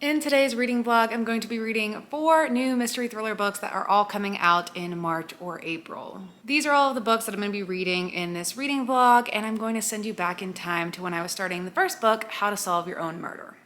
In today's reading vlog, I'm going to be reading 4 new mystery thriller books that are all coming out in March or April. These are all of the books that I'm going to be reading in this reading vlog, and I'm going to send you back in time to when I was starting the first book, How to Solve Your Own Murder.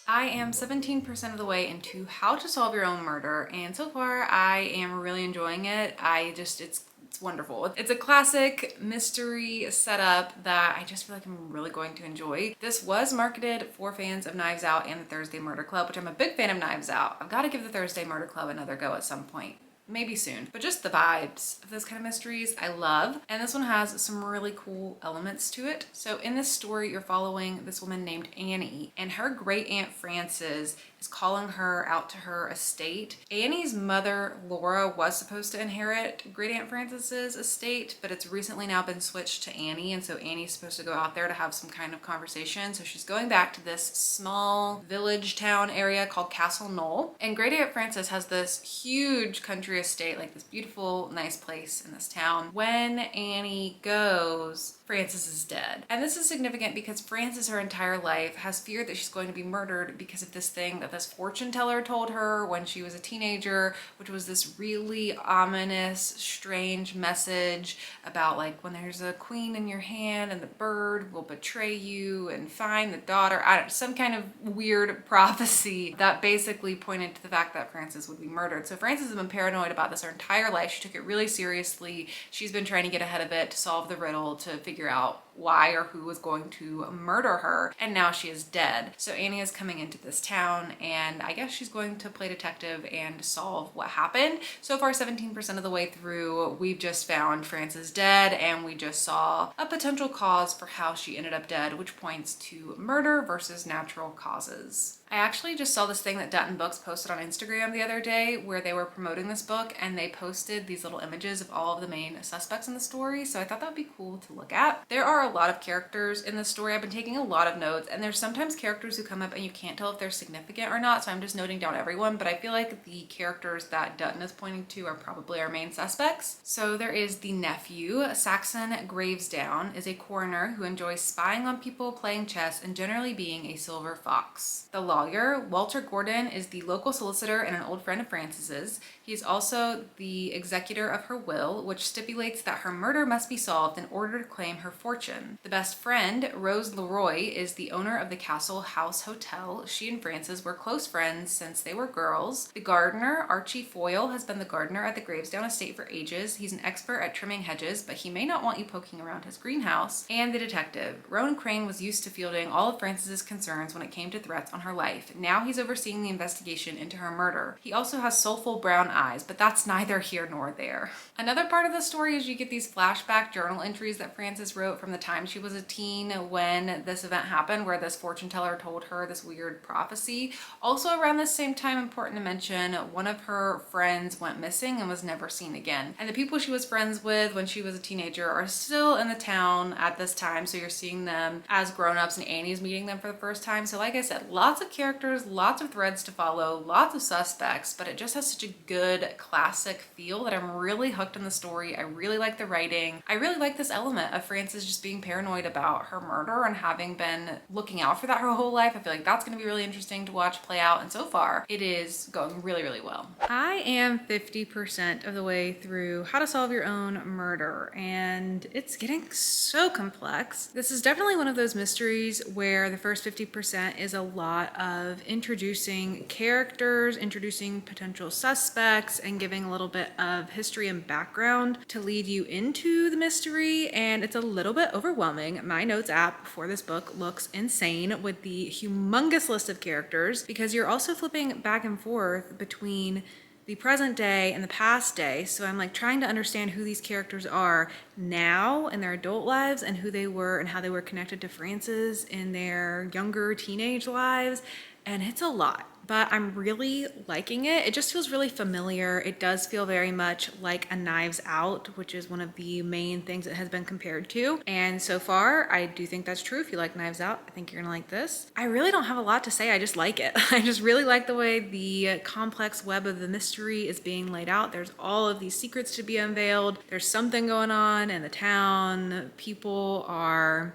I am 17% of the way into How to Solve Your Own Murder, and so far I am really enjoying it. It's wonderful. It's a classic mystery setup that I just feel like I'm really going to enjoy. This was marketed for fans of Knives Out and the Thursday Murder Club, which I'm a big fan of Knives Out. I've got to give the Thursday Murder Club another go at some point. Maybe soon, but just the vibes of those kind of mysteries I love. And this one has some really cool elements to it. So in this story, you're following this woman named Annie, and her great aunt Frances is calling her out to her estate. Annie's mother, Laura, was supposed to inherit great aunt Frances's estate, but it's recently now been switched to Annie. And so Annie's supposed to go out there to have some kind of conversation. So she's going back to this small village town area called Castle Knoll. And great aunt Frances has this huge country estate, like this beautiful, nice place in this town. When Annie goes, Frances is dead. And this is significant because Frances her entire life has feared that she's going to be murdered because of this thing that this fortune teller told her when she was a teenager, which was this really ominous, strange message about like when there's a queen in your hand and the bird will betray you and find the daughter. Some kind of weird prophecy that basically pointed to the fact that Frances would be murdered. So Frances has been paranoid about this her entire life. She took it really seriously. She's been trying to get ahead of it to solve the riddle, to figure out why or who was going to murder her, and now she is dead. So Annie is coming into this town, and I guess she's going to play detective and solve what happened. So far, 17% of the way through, we've just found Frances dead, and we just saw a potential cause for how she ended up dead, which points to murder versus natural causes. I actually just saw this thing that Dutton Books posted on Instagram the other day where they were promoting this book, and they posted these little images of all of the main suspects in the story. So I thought that would be cool to look at. There are a lot of characters in the story. I've been taking a lot of notes, and there's sometimes characters who come up and you can't tell if they're significant or not. So I'm just noting down everyone, but I feel like the characters that Dutton is pointing to are probably our main suspects. So there is the nephew. Saxon Gravesdown is a coroner who enjoys spying on people, playing chess, and generally being a silver fox. The lawyer, Walter Gordon, is the local solicitor and an old friend of Frances's. He's also the executor of her will, which stipulates that her murder must be solved in order to claim her fortune. The best friend, Rose Leroy, is the owner of the Castle House Hotel. She and Frances were close friends since they were girls. The gardener, Archie Foyle, has been the gardener at the Gravesdown estate for ages. He's an expert at trimming hedges, but he may not want you poking around his greenhouse. And the detective, Rowan Crane, was used to fielding all of Frances's concerns when it came to threats on her life. Now he's overseeing the investigation into her murder. He also has soulful brown eyes, but that's neither here nor there. Another part of the story is you get these flashback journal entries that Frances wrote from the time she was a teen when this event happened, where this fortune teller told her this weird prophecy. Also around the same time, important to mention, one of her friends went missing and was never seen again. And the people she was friends with when she was a teenager are still in the town at this time, so you're seeing them as grown-ups, and Annie's meeting them for the first time. So like I said, lots of characters, lots of threads to follow, lots of suspects, but it just has such a good classic feel that I'm really hooked in the story. I really like the writing. I really like this element of Frances just being paranoid about her murder and having been looking out for that her whole life. I feel like that's going to be really interesting to watch play out, and so far it is going really, really well. I am 50% of the way through How to Solve Your Own Murder, and it's getting so complex. This is definitely one of those mysteries where the first 50% is a lot of introducing characters, introducing potential suspects, and giving a little bit of history and background to lead you into the mystery, and it's a little bit overwhelming. My notes app for this book looks insane with the humongous list of characters, because you're also flipping back and forth between the present day and the past day. So I'm like trying to understand who these characters are now in their adult lives and who they were and how they were connected to Frances in their younger teenage lives. And it's a lot. but I'm really liking it. It just feels really familiar. It does feel very much like a Knives Out, which is one of the main things it has been compared to. And so far, I do think that's true. If you like Knives Out, I think you're gonna like this. I really don't have a lot to say. I just like it. I just really like the way the complex web of the mystery is being laid out. There's all of these secrets to be unveiled. There's something going on in the town. People are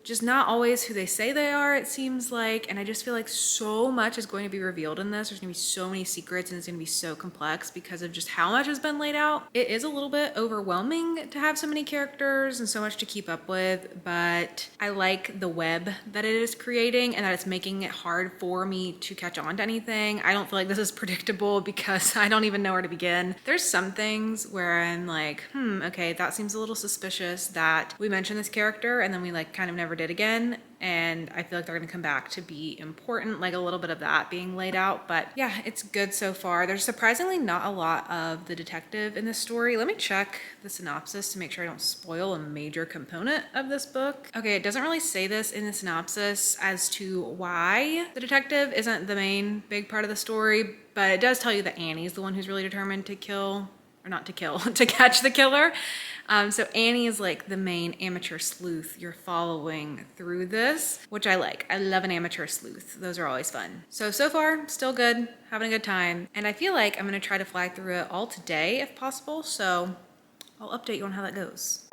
just not always who they say they are, it seems like. And I just feel like so much is going to be revealed in this. There's gonna be so many secrets and it's gonna be so complex because of just how much has been laid out. It is a little bit overwhelming to have so many characters and so much to keep up with, but I like the web that it is creating and that it's making it hard for me to catch on to anything. I don't feel like this is predictable because I don't even know where to begin. There's some things where I'm like, okay, that seems a little suspicious that we mentioned this character and then we like kind of never did again, and I feel like they're gonna come back to be important, like a little bit of that being laid out. But yeah, it's good so far. There's surprisingly not a lot of the detective in this story. Let me check the synopsis to make sure I don't spoil a major component of this book. Okay, it doesn't really say this in the synopsis as to why the detective isn't the main big part of the story, but it does tell you that Annie's the one who's really determined to kill, or not to kill, to catch the killer. So Annie is like the main amateur sleuth you're following through this, which I like. I love an amateur sleuth. Those are always fun. So far, still good, having a good time. And I feel like I'm gonna try to fly through it all today if possible. So I'll update you on how that goes.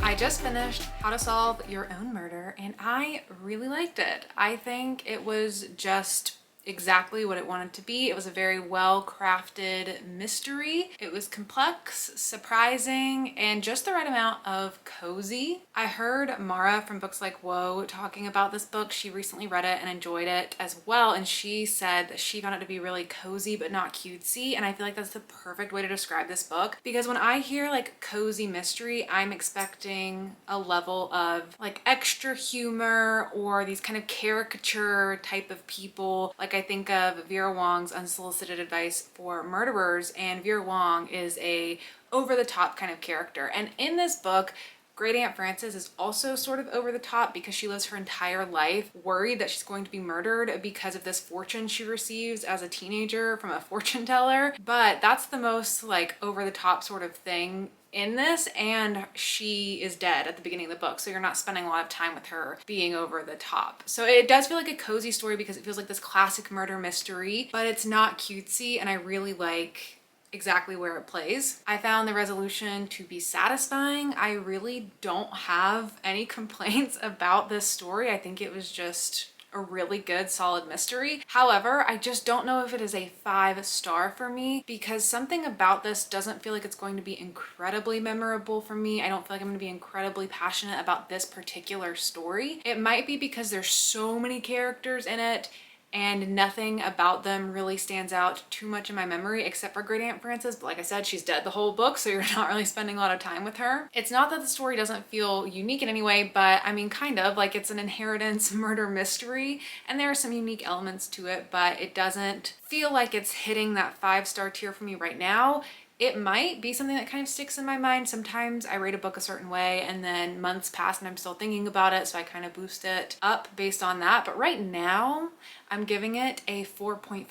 I just finished How to Solve Your Own Murder and I really liked it. I think it was just exactly what it wanted to be. It was a very well-crafted mystery. It was complex, surprising, and just the right amount of cozy. I heard Mara from Books Like Whoa talking about this book. She recently read it and enjoyed it as well, and she said that she found it to be really cozy but not cutesy, and I feel like that's the perfect way to describe this book, because when I hear like cozy mystery, I'm expecting a level of like extra humor or these kind of caricature type of people. Like I think of Vera Wong's Unsolicited Advice for Murderers, and Vera Wong is a over-the-top kind of character. And in this book, Great Aunt Frances is also sort of over the top because she lives her entire life worried that she's going to be murdered because of this fortune she receives as a teenager from a fortune teller. But that's the most like over the top sort of thing in this, and she is dead at the beginning of the book, so you're not spending a lot of time with her being over the top. So it does feel like a cozy story because it feels like this classic murder mystery, but it's not cutesy, and I really like exactly where it plays. I found the resolution to be satisfying. I really don't have any complaints about this story. I think it was just a really good solid mystery. However, I just don't know if it is a 5-star for me because something about this doesn't feel like it's going to be incredibly memorable for me. I don't feel like I'm going to be incredibly passionate about this particular story. It might be because there's so many characters in it and nothing about them really stands out too much in my memory except for Great Aunt Frances. But like I said, she's dead the whole book, so you're not really spending a lot of time with her. It's not that the story doesn't feel unique in any way, but I mean, kind of. Like, it's an inheritance murder mystery, and there are some unique elements to it, but it doesn't feel like it's hitting that 5-star tier for me right now. It might be something that kind of sticks in my mind. Sometimes I rate a book a certain way and then months pass and I'm still thinking about it, so I kind of boost it up based on that. But right now, I'm giving it a 4.5.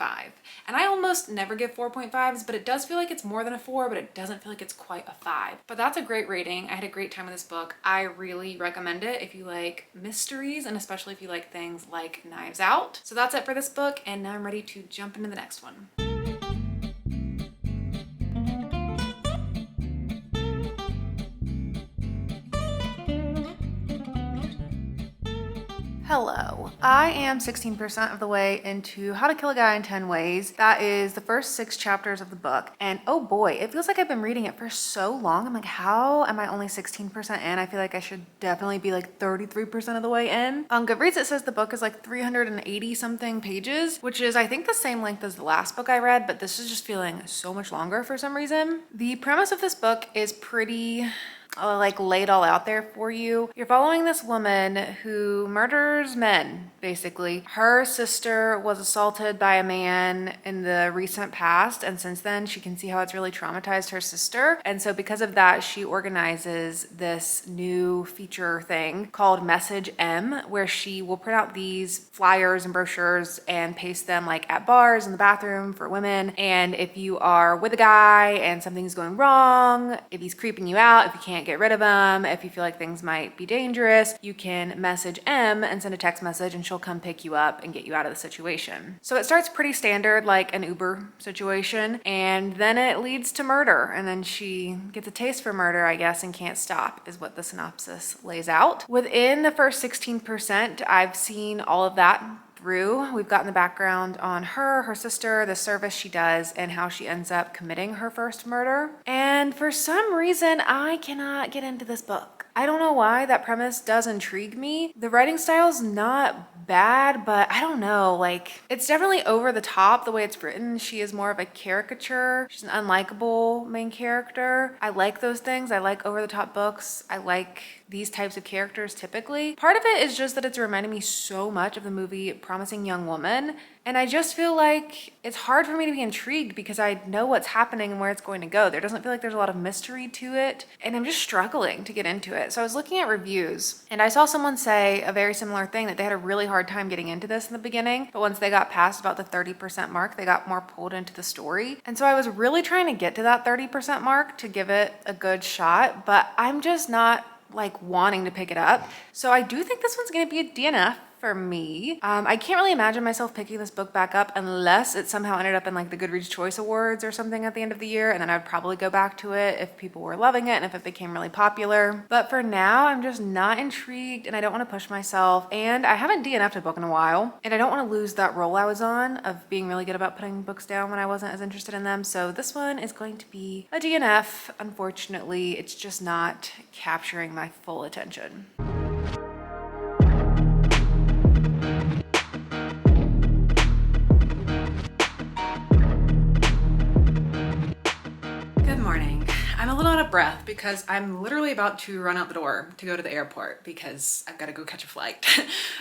And I almost never give 4.5s, but it does feel like it's more than a 4, but it doesn't feel like it's quite a 5. But that's a great rating. I had a great time with this book. I really recommend it if you like mysteries, and especially if you like things like Knives Out. So that's it for this book, and now I'm ready to jump into the next one. Hello. I am 16% of the way into How to Kill a Guy in 10 Ways. That is the first 6 chapters of the book. And oh boy, it feels like I've been reading it for so long. I'm like, how am I only 16% in? I feel like I should definitely be like 33% of the way in. On Goodreads, it says the book is like 380 something pages, which is I think the same length as the last book I read, but this is just feeling so much longer for some reason. The premise of this book is pretty like laid all out there for you. You're following this woman who murders men, basically. Her sister was assaulted by a man in the recent past, and since then she can see how it's really traumatized her sister. And so because of that, she organizes this new feature thing called Message M, where she will print out these flyers and brochures and paste them like at bars in the bathroom for women. And if you are with a guy and something's going wrong, if he's creeping you out, if you can't get rid of him, if you feel like things might be dangerous, you can message M and send a text message and she'll come pick you up and get you out of the situation. So it starts pretty standard, like an Uber situation, and then it leads to murder, and then she gets a taste for murder, I guess, and can't stop, is what the synopsis lays out. Within the first 16%, I've seen all of that through. We've gotten the background on her sister, the service she does, and how she ends up committing her first murder. And for some reason, I cannot get into this book. I don't know why. That premise does intrigue me. The writing style's not bad, but I don't know, like, it's definitely over the top the way it's written. She is more of a caricature. She's an unlikable main character. I like those things. I like over the top books. I like these types of characters typically. Part of it is just that it's reminding me so much of the movie Promising Young Woman. And I just feel like it's hard for me to be intrigued because I know what's happening and where it's going to go. There doesn't feel like there's a lot of mystery to it, and I'm just struggling to get into it. So I was looking at reviews and I saw someone say a very similar thing, that they had a really hard time getting into this in the beginning, but once they got past about the 30% mark, they got more pulled into the story. And so I was really trying to get to that 30% mark to give it a good shot, but I'm just not like wanting to pick it up. So I do think this one's gonna be a DNF for me. I can't really imagine myself picking this book back up unless it somehow ended up in like the Goodreads Choice Awards or something at the end of the year, and then I'd probably go back to it if people were loving it and if it became really popular. But for now, I'm just not intrigued and I don't want to push myself, and I haven't DNF'd a book in a while, and I don't want to lose that role I was on of being really good about putting books down when I wasn't as interested in them. So this one is going to be a DNF. Unfortunately, it's just not capturing my full attention. I'm a little out of breath because I'm literally about to run out the door to go to the airport because I've got to go catch a flight.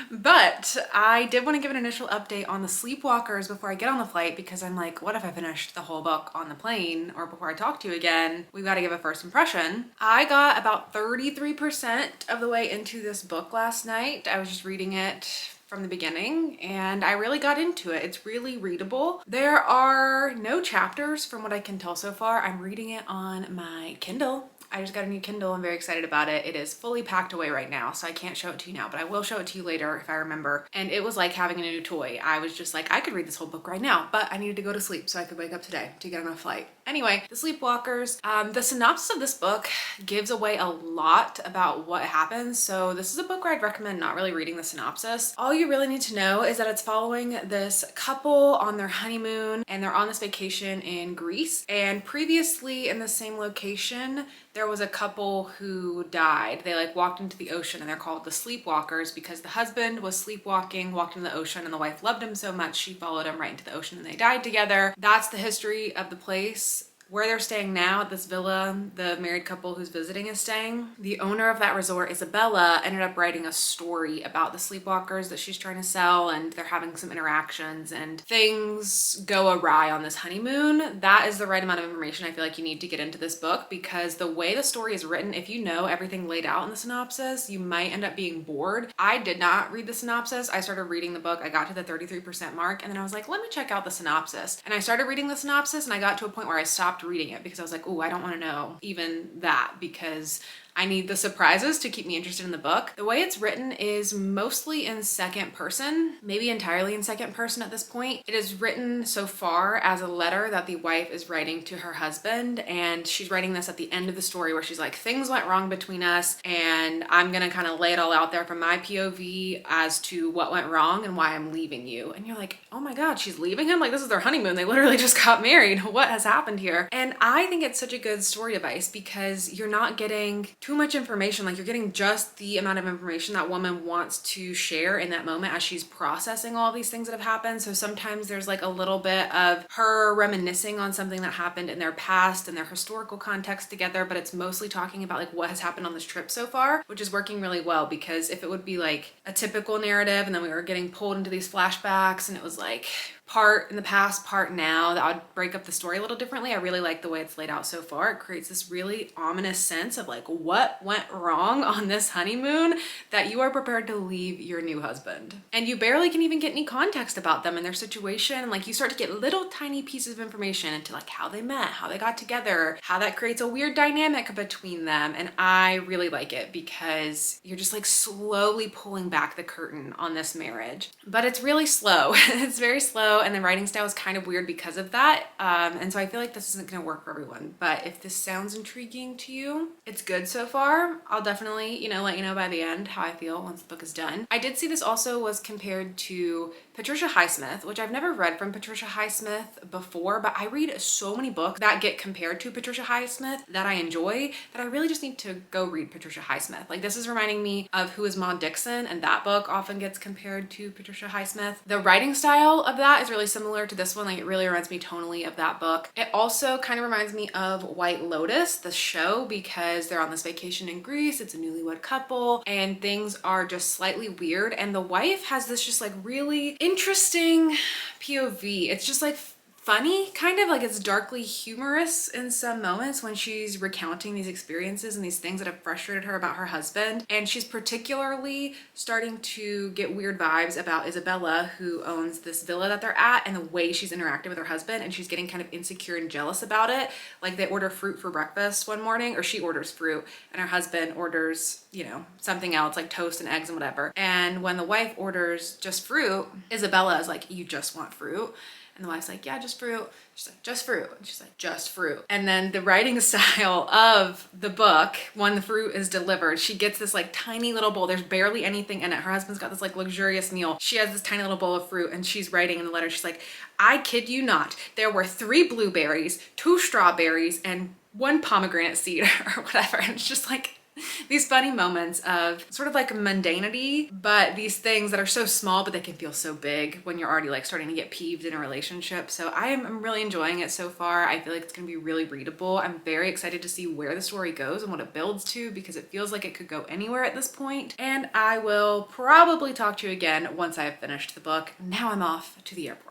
But I did want to give an initial update on the Sleepwalkers before I get on the flight, because I'm like, what if I finished the whole book on the plane or before I talk to you again? We've got to give a first impression. I got about 33% of the way into this book last night. I was just reading it from the beginning and I really got into it. It's really readable. There are no chapters from what I can tell so far. I'm reading it on my Kindle. I just got a new Kindle. I'm very excited about it. It is fully packed away right now, so I can't show it to you now, but I will show it to you later if I remember. And it was like having a new toy. I was just like, I could read this whole book right now, but I needed to go to sleep so I could wake up today to get on a flight. Anyway, The Sleepwalkers. The synopsis of this book gives away a lot about what happens. So this is a book where I'd recommend not really reading the synopsis. All you really need to know is that it's following this couple on their honeymoon, and they're on this vacation in Greece. And previously in the same location, there was a couple who died. They like walked into the ocean, and they're called the Sleepwalkers because the husband was sleepwalking, walked into the ocean, and the wife loved him so much she followed him right into the ocean and they died together. That's the history of the place. Where they're staying now, at this villa, the married couple who's visiting is staying. The owner of that resort, Isabella, ended up writing a story about the Sleepwalkers that she's trying to sell, and they're having some interactions and things go awry on this honeymoon. That is the right amount of information I feel like you need to get into this book, because the way the story is written, if you know everything laid out in the synopsis, you might end up being bored. I did not read the synopsis. I started reading the book. I got to the 33% mark, and then I was like, let me check out the synopsis. And I started reading the synopsis, and I got to a point where I stopped reading it because I was like, oh, I don't want to know even that, because I need the surprises to keep me interested in the book. The way it's written is mostly in second person, maybe entirely in second person at this point. It is written so far as a letter that the wife is writing to her husband, and she's writing this at the end of the story where she's like, things went wrong between us and I'm gonna kind of lay it all out there from my POV as to what went wrong and why I'm leaving you. And you're like, oh my God, she's leaving him? Like, this is their honeymoon. They literally just got married. What has happened here? And I think it's such a good story device because you're not getting too much information. Like, you're getting just the amount of information that woman wants to share in that moment as she's processing all these things that have happened. So sometimes there's like a little bit of her reminiscing on something that happened in their past and their historical context together, but it's mostly talking about like what has happened on this trip so far, which is working really well. Because if it would be like a typical narrative and then we were getting pulled into these flashbacks and it was like part in the past, part now, that would break up the story a little differently. I really like the way it's laid out so far. It creates this really ominous sense of like what went wrong on this honeymoon that you are prepared to leave your new husband. And you barely can even get any context about them and their situation. And like you start to get little tiny pieces of information into like how they met, how they got together, how that creates a weird dynamic between them. And I really like it because you're just like slowly pulling back the curtain on this marriage. But it's really slow. It's very slow. And the writing style is kind of weird because of that. And so I feel like this isn't gonna work for everyone. But if this sounds intriguing to you, it's good so far. I'll definitely, let you know by the end how I feel once the book is done. I did see this also was compared to Patricia Highsmith, which I've never read from Patricia Highsmith before, but I read so many books that get compared to Patricia Highsmith that I enjoy that I really just need to go read Patricia Highsmith. Like, this is reminding me of Who is Maud Dixon, and that book often gets compared to Patricia Highsmith. The writing style of that is really similar to this one. Like, it really reminds me tonally of that book. It also kind of reminds me of White Lotus, the show, because they're on this vacation in Greece. It's a newlywed couple and things are just slightly weird. And the wife has this just like really interesting POV. It's just like funny, kind of like it's darkly humorous in some moments when she's recounting these experiences and these things that have frustrated her about her husband. And she's particularly starting to get weird vibes about Isabella, who owns this villa that they're at, and the way she's interacting with her husband. And she's getting kind of insecure and jealous about it. Like, they order fruit for breakfast one morning, or she orders fruit and her husband orders, something else like toast and eggs and whatever. And when the wife orders just fruit, Isabella is like, you just want fruit? And the wife's like, yeah, just fruit. She's like, just fruit. And she's like, just fruit. And then the writing style of the book, when the fruit is delivered, she gets this like tiny little bowl. There's barely anything in it. Her husband's got this like luxurious meal. She has this tiny little bowl of fruit and she's writing in the letter. She's like, I kid you not. There were 3 blueberries, 2 strawberries, and 1 pomegranate seed or whatever. And it's just like these funny moments of sort of like mundanity, but these things that are so small, but they can feel so big when you're already like starting to get peeved in a relationship. So I'm really enjoying it so far. I feel like it's gonna be really readable. I'm very excited to see where the story goes and what it builds to, because it feels like it could go anywhere at this point. And I will probably talk to you again once I have finished the book. Now I'm off to the airport.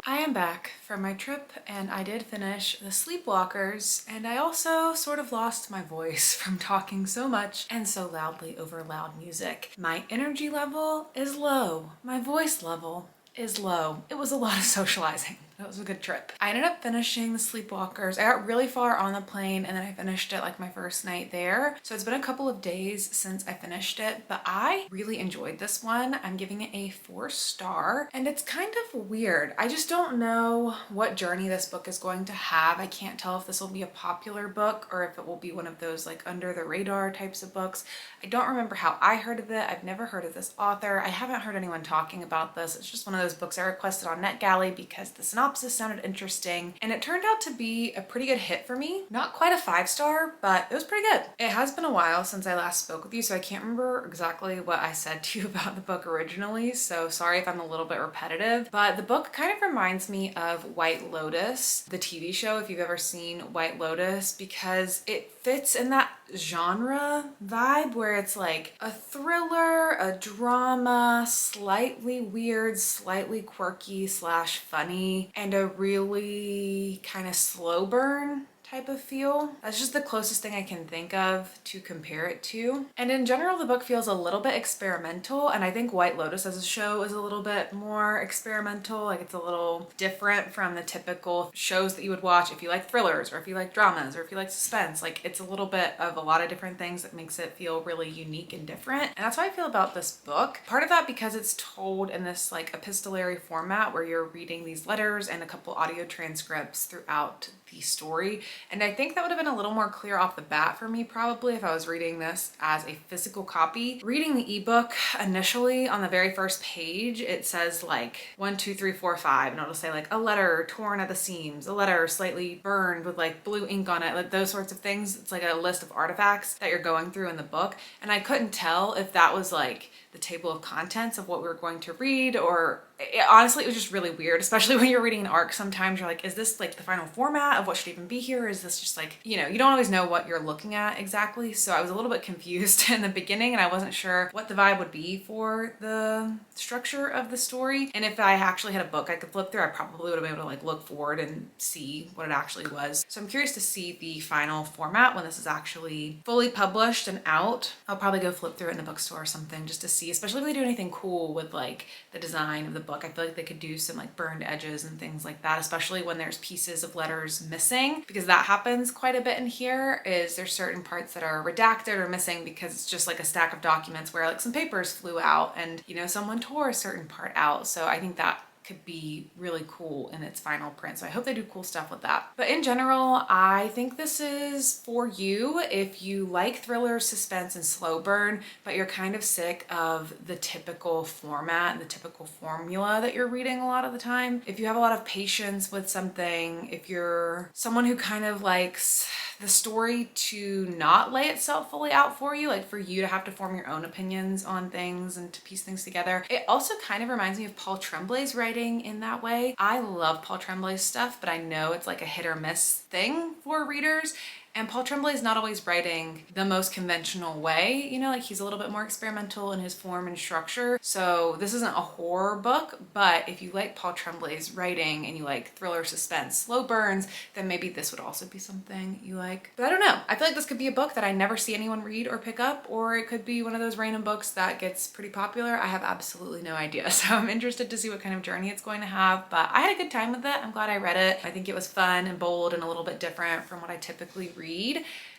I am back from my trip and I did finish the Sleepwalkers, and I also sort of lost my voice from talking so much and so loudly over loud music. My energy level is low. My voice level is low. It was a lot of socializing. It was a good trip. I ended up finishing the Sleepwalkers. I got really far on the plane and then I finished it like my first night there. So it's been a couple of days since I finished it, but I really enjoyed this one. I'm giving it a 4-star, and it's kind of weird. I just don't know what journey this book is going to have. I can't tell if this will be a popular book or if it will be one of those like under the radar types of books. I don't remember how I heard of it. I've never heard of this author. I haven't heard anyone talking about this. It's just one of those books I requested on NetGalley because the synopsis sounded interesting, and it turned out to be a pretty good hit for me. Not quite a 5-star, but it was pretty good. It has been a while since I last spoke with you, so I can't remember exactly what I said to you about the book originally, so sorry if I'm a little bit repetitive, but the book kind of reminds me of White Lotus, the TV show, if you've ever seen White Lotus, because it fits in that genre vibe where it's like a thriller, a drama, slightly weird, slightly quirky / funny, and a really kind of slow burn type of feel. That's just the closest thing I can think of to compare it to. And in general, the book feels a little bit experimental, and I think White Lotus as a show is a little bit more experimental. Like, it's a little different from the typical shows that you would watch if you like thrillers or if you like dramas or if you like suspense. Like, it's a little bit of a lot of different things that makes it feel really unique and different. And that's how I feel about this book. Part of that because it's told in this like epistolary format where you're reading these letters and a couple audio transcripts throughout the story. And I think that would have been a little more clear off the bat for me probably if I was reading this as a physical copy. Reading the ebook initially on the very first page, it says like 1, 2, 3, 4, 5, and it'll say like a letter torn at the seams, a letter slightly burned with like blue ink on it, like those sorts of things. It's like a list of artifacts that you're going through in the book. And I couldn't tell if that was like the table of contents of what we were going to read, or honestly, it was just really weird, especially when you're reading an arc. Sometimes you're like, is this like the final format of what should even be here? Is this just like, you know, you don't always know what you're looking at exactly. So I was a little bit confused in the beginning and I wasn't sure what the vibe would be for the structure of the story. And if I actually had a book I could flip through, I probably would have been able to like look forward and see what it actually was. So I'm curious to see the final format when this is actually fully published and out. I'll probably go flip through it in a bookstore or something just to see, especially if they do anything cool with like the design of the book. I feel like they could do some like burned edges and things like that, especially when there's pieces of letters missing, because that happens quite a bit in here. Is there's certain parts that are redacted or missing because it's just like a stack of documents where like some papers flew out and, you know, someone tore a certain part out. So I think that could be really cool in its final print. So I hope they do cool stuff with that. But in general, I think this is for you if you like thriller, suspense, and slow burn, but you're kind of sick of the typical format and the typical formula that you're reading a lot of the time. If you have a lot of patience with something, if you're someone who kind of likes the story to not lay itself fully out for you, like for you to have to form your own opinions on things and to piece things together. It also kind of reminds me of Paul Tremblay's writing in that way. I love Paul Tremblay's stuff, but I know it's like a hit or miss thing for readers. And Paul Tremblay is not always writing the most conventional way, you know, like he's a little bit more experimental in his form and structure. So this isn't a horror book, but if you like Paul Tremblay's writing and you like thriller, suspense, slow burns, then maybe this would also be something you like. But I don't know. I feel like this could be a book that I never see anyone read or pick up, or it could be one of those random books that gets pretty popular. I have absolutely no idea. So I'm interested to see what kind of journey it's going to have, but I had a good time with it. I'm glad I read it. I think it was fun and bold and a little bit different from what I typically read.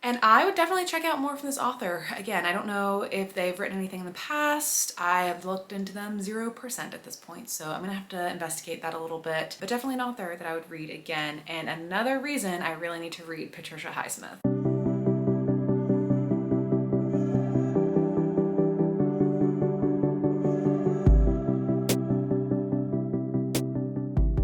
And I would definitely check out more from this author. Again, I don't know if they've written anything in the past. I have looked into them 0% at this point, so I'm gonna have to investigate that a little bit, but definitely an author that I would read again. And another reason I really need to read Patricia Highsmith.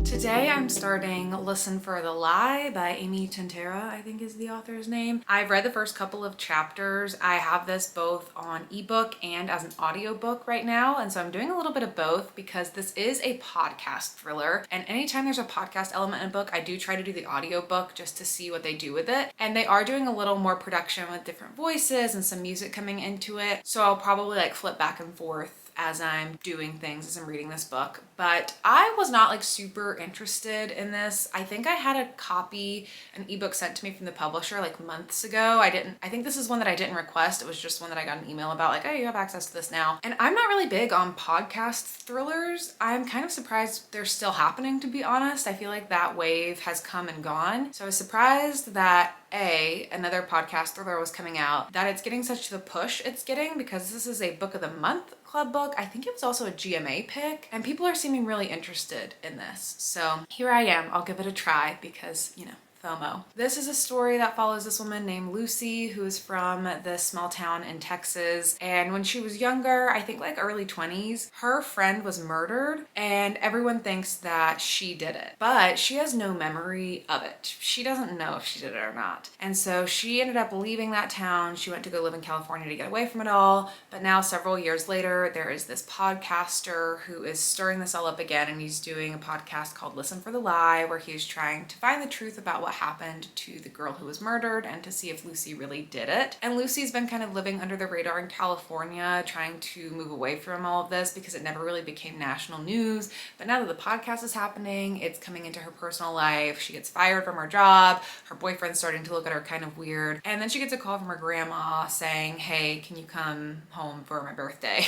Today I'm starting Listen for the Lie by Amy Tintera, I think is the author's name. I've read the first couple of chapters. I have this both on ebook and as an audiobook right now, and so I'm doing a little bit of both because this is a podcast thriller, and anytime there's a podcast element in a book, I do try to do the audiobook just to see what they do with it. And they are doing a little more production with different voices and some music coming into it, so I'll probably like flip back and forth as I'm doing things, as I'm reading this book. But I was not like super interested in this. I think I had a copy, an ebook sent to me from the publisher like months ago. I think this is one that I didn't request. It was just one that I got an email about like, oh, you have access to this now. And I'm not really big on podcast thrillers. I'm kind of surprised they're still happening, to be honest. I feel like that wave has come and gone. So I was surprised that another podcast thriller was coming out, that it's getting such the push it's getting, because this is a book of the month club book. I think it was also a GMA pick, and people are seeming really interested in this. So here I am. I'll give it a try because, you know, FOMO. This is a story that follows this woman named Lucy, who is from this small town in Texas. And when she was younger, I think like early 20s, her friend was murdered and everyone thinks that she did it, but she has no memory of it. She doesn't know if she did it or not. And so she ended up leaving that town. She went to go live in California to get away from it all. But now several years later, there is this podcaster who is stirring this all up again, and he's doing a podcast called Listen for the Lie, where he's trying to find the truth about what what happened to the girl who was murdered and to see if Lucy really did it. And Lucy's been kind of living under the radar in California, trying to move away from all of this because it never really became national news. But now that the podcast is happening, it's coming into her personal life. She gets fired from her job. Her boyfriend's starting to look at her kind of weird. And then she gets a call from her grandma saying, hey, can you come home for my birthday?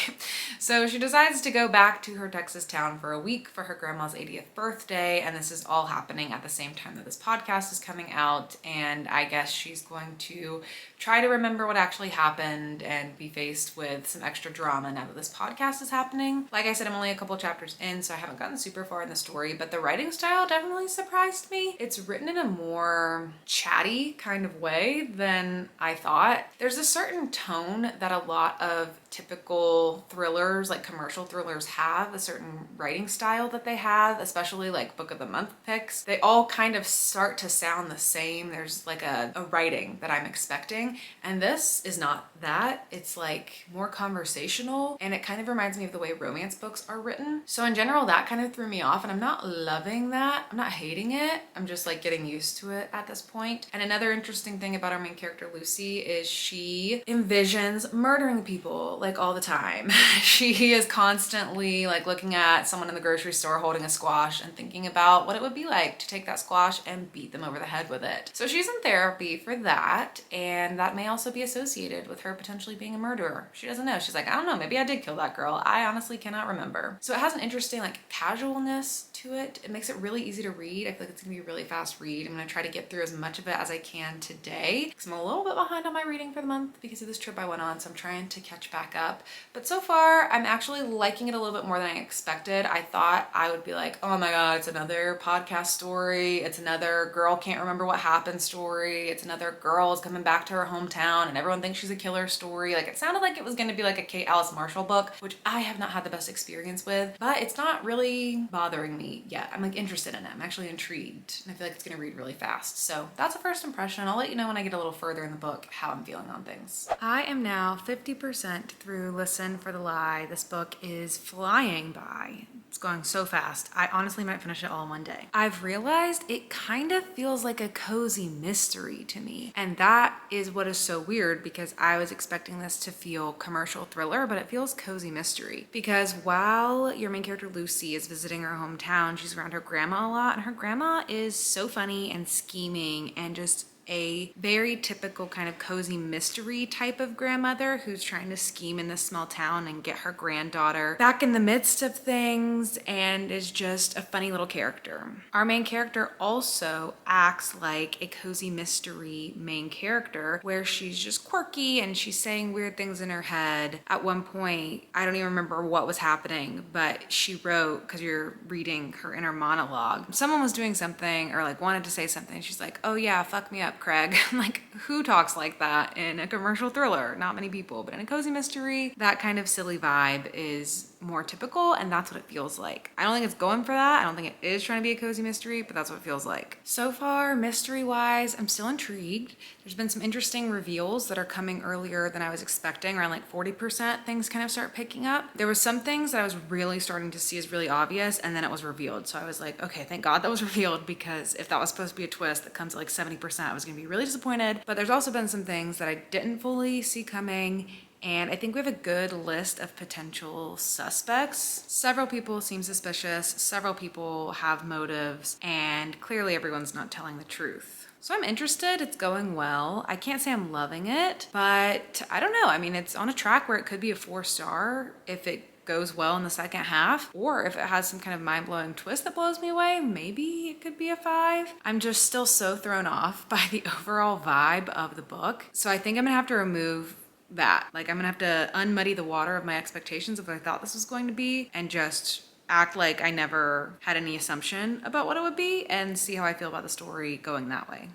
So she decides to go back to her Texas town for a week for her grandma's 80th birthday. And this is all happening at the same time that this podcast is coming out. And I guess she's going to try to remember what actually happened and be faced with some extra drama now that this podcast is happening. Like I said, I'm only a couple chapters in, so I haven't gotten super far in the story, but the writing style definitely surprised me. It's written in a more chatty kind of way than I thought. There's a certain tone that a lot of typical thrillers, like commercial thrillers, have, a certain writing style that they have, especially like book of the month picks. They all kind of start to sound the same. There's like a writing that I'm expecting, and this is not that. It's like more conversational, and it kind of reminds me of the way romance books are written. So in general, that kind of threw me off, and I'm not loving that. I'm not hating it. I'm just like getting used to it at this point. And another interesting thing about our main character Lucy is she envisions murdering people like all the time. She is constantly like looking at someone in the grocery store holding a squash and thinking about what it would be like to take that squash and beat them over the head with it. So she's in therapy for that, and that may also be associated with her potentially being a murderer. She doesn't know. She's like, I don't know, maybe I did kill that girl. I honestly cannot remember. So it has an interesting like casualness to it. It makes it really easy to read. I feel like it's gonna be a really fast read. I'm gonna try to get through as much of it as I can today because I'm a little bit behind on my reading for the month because of this trip I went on, so I'm trying to catch back up. But so far, I'm actually liking it a little bit more than I expected. I thought I would be like, oh my God, it's another podcast story. It's another girl can't remember what happened story. It's another girl is coming back to her hometown and everyone thinks she's a killer story. Like it sounded like it was gonna be like a Kate Alice Marshall book, which I have not had the best experience with, but it's not really bothering me yet. I'm like interested in it. I'm actually intrigued, and I feel like it's gonna read really fast. So that's a first impression. I'll let you know when I get a little further in the book how I'm feeling on things. I am now 50% through Listen for the Lie. This book is flying by. It's going so fast. I honestly might finish it all in one day. I've realized it kind of feels like a cozy mystery to me. And that is what is so weird because I was expecting this to feel commercial thriller, but it feels cozy mystery. Because while your main character Lucy is visiting her hometown, she's around her grandma a lot, and her grandma is so funny and scheming and just a very typical kind of cozy mystery type of grandmother who's trying to scheme in this small town and get her granddaughter back in the midst of things, and is just a funny little character. Our main character also acts like a cozy mystery main character where she's just quirky and she's saying weird things in her head. At one point, I don't even remember what was happening, but she wrote, because you're reading her inner monologue, someone was doing something or like wanted to say something. She's like, oh yeah, fuck me up, Craig. Like, who talks like that in a commercial thriller? Not many people, but in a cozy mystery, that kind of silly vibe is more typical, and that's what it feels like. I don't think it's going for that. I don't think it is trying to be a cozy mystery, but that's what it feels like. So far, mystery-wise, I'm still intrigued. There's been some interesting reveals that are coming earlier than I was expecting. Around like 40% things kind of start picking up. There was some things that I was really starting to see as really obvious, and then it was revealed. So I was like, okay, thank God that was revealed, because if that was supposed to be a twist that comes at like 70%, I was gonna be really disappointed. But there's also been some things that I didn't fully see coming, and I think we have a good list of potential suspects. Several people seem suspicious, several people have motives, and clearly everyone's not telling the truth. So I'm interested, it's going well. I can't say I'm loving it, but I don't know. I mean, it's on a track where it could be a 4-star if it goes well in the second half, or if it has some kind of mind-blowing twist that blows me away, maybe it could be a 5. I'm just still so thrown off by the overall vibe of the book. So I think I'm gonna have to remove that. Like, I'm gonna have to unmuddy the water of my expectations of what I thought this was going to be and just act like I never had any assumption about what it would be and see how I feel about the story going that way.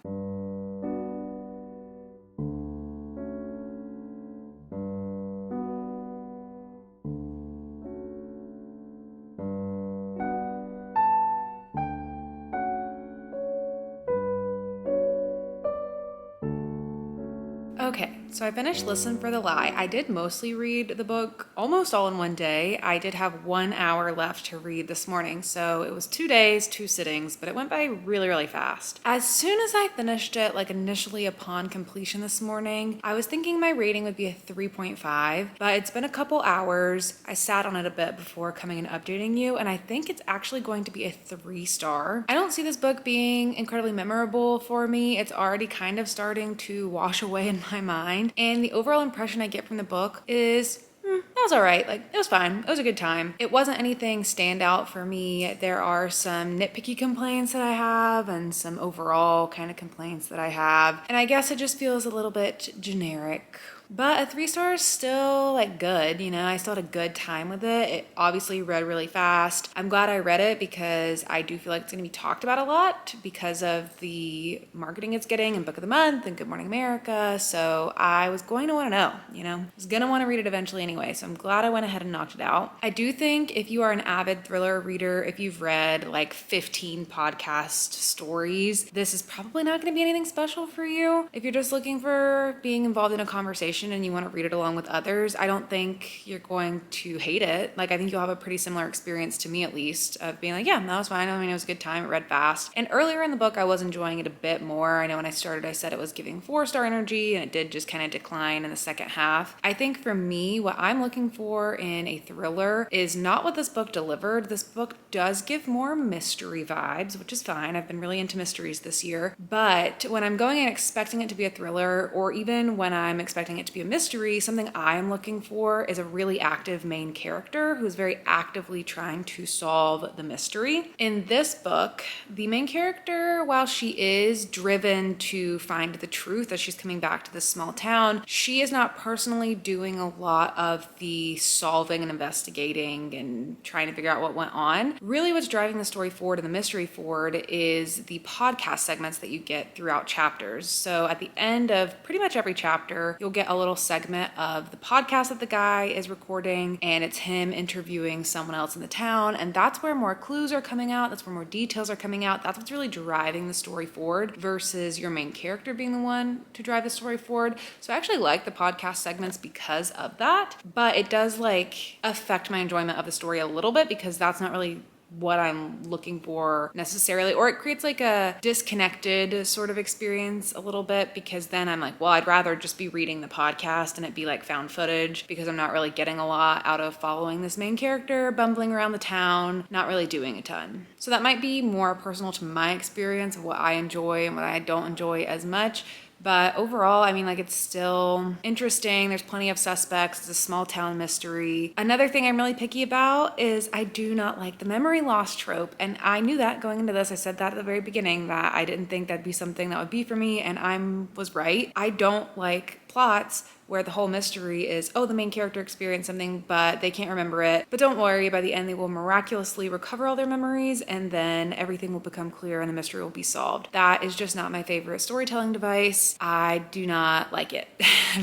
Okay, So I finished Listen for the Lie. I did mostly read the book almost all in one day. I did have 1 hour left to read this morning, so it was 2 days, 2 sittings, but it went by really, really fast. As soon as I finished it, like initially upon completion this morning, I was thinking my rating would be a 3.5, but it's been a couple hours. I sat on it a bit before coming and updating you, and I think it's actually going to be a 3-star. I don't see this book being incredibly memorable for me. It's already kind of starting to wash away in my mind. And the overall impression I get from the book is that was all right. Like, it was fine. It was a good time. It wasn't anything standout for me. There are some nitpicky complaints that I have and some overall kind of complaints that I have. And I guess it just feels a little bit generic. But a 3-star is still like good, you know, I still had a good time with it. It obviously read really fast. I'm glad I read it because I do feel like it's going to be talked about a lot because of the marketing it's getting and Book of the Month and Good Morning America. So I was going to want to know, you know, I was going to want to read it eventually anyway. So I'm glad I went ahead and knocked it out. I do think if you are an avid thriller reader, if you've read like 15 podcast stories, this is probably not going to be anything special for you. If you're just looking for being involved in a conversation and you want to read it along with others, I don't think you're going to hate it. Like, I think you'll have a pretty similar experience to me, at least, of being like, yeah, that was fine. I mean, it was a good time. It read fast. And earlier in the book, I was enjoying it a bit more. I know when I started, I said it was giving 4-star energy, and it did just kind of decline in the second half. I think for me, what I'm looking for in a thriller is not what this book delivered. This book does give more mystery vibes, which is fine. I've been really into mysteries this year. But when I'm going and expecting it to be a thriller, or even when I'm expecting it to be a mystery, something I am looking for is a really active main character who's very actively trying to solve the mystery. In this book, the main character, while she is driven to find the truth as she's coming back to this small town, she is not personally doing a lot of the solving and investigating and trying to figure out what went on. Really, what's driving the story forward and the mystery forward is the podcast segments that you get throughout chapters. So at the end of pretty much every chapter, you'll get a little segment of the podcast that the guy is recording, and it's him interviewing someone else in the town, and that's where more clues are coming out, that's where more details are coming out. That's what's really driving the story forward versus your main character being the one to drive the story forward. So I actually like the podcast segments because of that, but it does like affect my enjoyment of the story a little bit because that's not really what I'm looking for necessarily, or it creates like a disconnected sort of experience a little bit, because then I'm like, well, I'd rather just be reading the podcast and it be like found footage, because I'm not really getting a lot out of following this main character bumbling around the town, not really doing a ton. So that might be more personal to my experience of what I enjoy and what I don't enjoy as much. But overall, I mean, like, it's still interesting. There's plenty of suspects. It's a small town mystery. Another thing I'm really picky about is I do not like the memory loss trope. And I knew that going into this. I said that at the very beginning, that I didn't think that'd be something that would be for me. And I was right. I don't like plots where the whole mystery is, oh, the main character experienced something, but they can't remember it. But don't worry, by the end, they will miraculously recover all their memories, and then everything will become clear and the mystery will be solved. That is just not my favorite storytelling device. I do not like it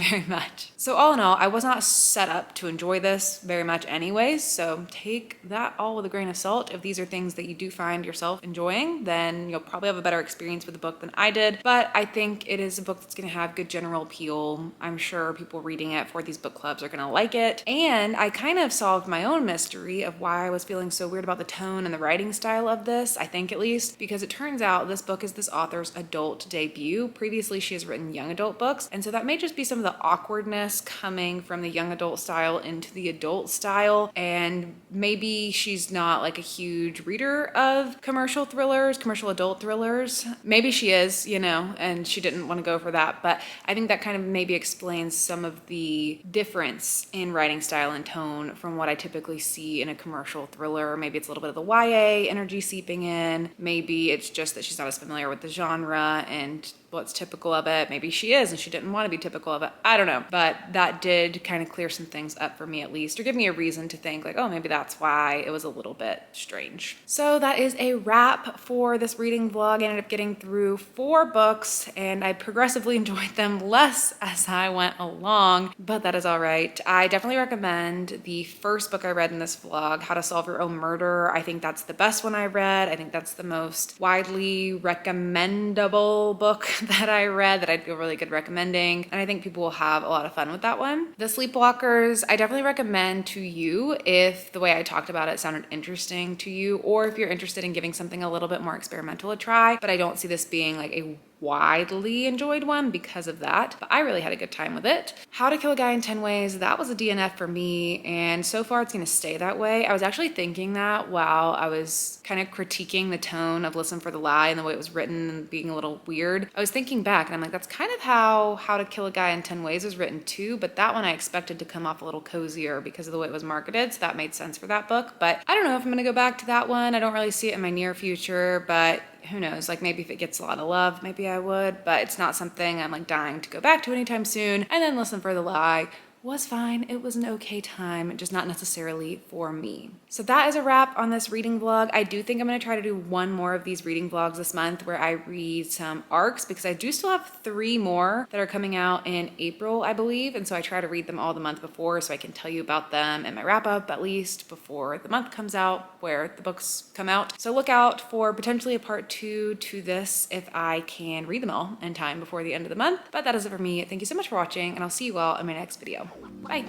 very much. So all in all, I was not set up to enjoy this very much anyways, so take that all with a grain of salt. If these are things that you do find yourself enjoying, then you'll probably have a better experience with the book than I did. But I think it is a book that's going to have good general appeal. I'm sure people reading it for these book clubs are going to like it. And I kind of solved my own mystery of why I was feeling so weird about the tone and the writing style of this, I think at least, because it turns out this book is this author's adult debut. Previously, she has written young adult books, and so that may just be some of the awkwardness coming from the young adult style into the adult style, and maybe she's not like a huge reader of commercial thrillers, commercial adult thrillers. Maybe she is, you know, and she didn't want to go for that, but I think that kind of maybe explains some of the difference in writing style and tone from what I typically see in a commercial thriller. Maybe it's a little bit of the YA energy seeping in. Maybe it's just that she's not as familiar with the genre and what's typical of it. Maybe she is and she didn't want to be typical of it. I don't know. But that did kind of clear some things up for me at least, or give me a reason to think like, oh, maybe that's why it was a little bit strange. So that is a wrap for this reading vlog. I ended up getting through 4 books and I progressively enjoyed them less as I went along, but that is all right. I definitely recommend the first book I read in this vlog, How to Solve Your Own Murder. I think that's the best one I read. I think that's the most widely recommendable book that I read that I'd feel really good recommending, and I think people will have a lot of fun with that one. The Sleepwalkers, I definitely recommend to you if the way I talked about it sounded interesting to you, or if you're interested in giving something a little bit more experimental a try, but I don't see this being like a widely enjoyed one because of that, but I really had a good time with it. How to Kill a Guy in 10 Ways, that was a DNF for me, and so far it's gonna stay that way. I was actually thinking that while I was kind of critiquing the tone of Listen for the Lie and the way it was written and being a little weird. I was thinking back and I'm like, that's kind of how to Kill a Guy in 10 Ways was written too, but that one I expected to come off a little cozier because of the way it was marketed, so that made sense for that book. But I don't know if I'm gonna go back to that one. I don't really see it in my near future, but who knows, like maybe if it gets a lot of love, maybe I would, but it's not something I'm like dying to go back to anytime soon. And then Listen for the Lie was fine. It was an okay time, just not necessarily for me. So that is a wrap on this reading vlog. I do think I'm gonna try to do one more of these reading vlogs this month where I read some arcs, because I do still have 3 more that are coming out in April, I believe. And so I try to read them all the month before so I can tell you about them in my wrap up, at least before the month comes out where the books come out. So look out for potentially a part 2 to this if I can read them all in time before the end of the month. But that is it for me. Thank you so much for watching, and I'll see you all in my next video. Bye.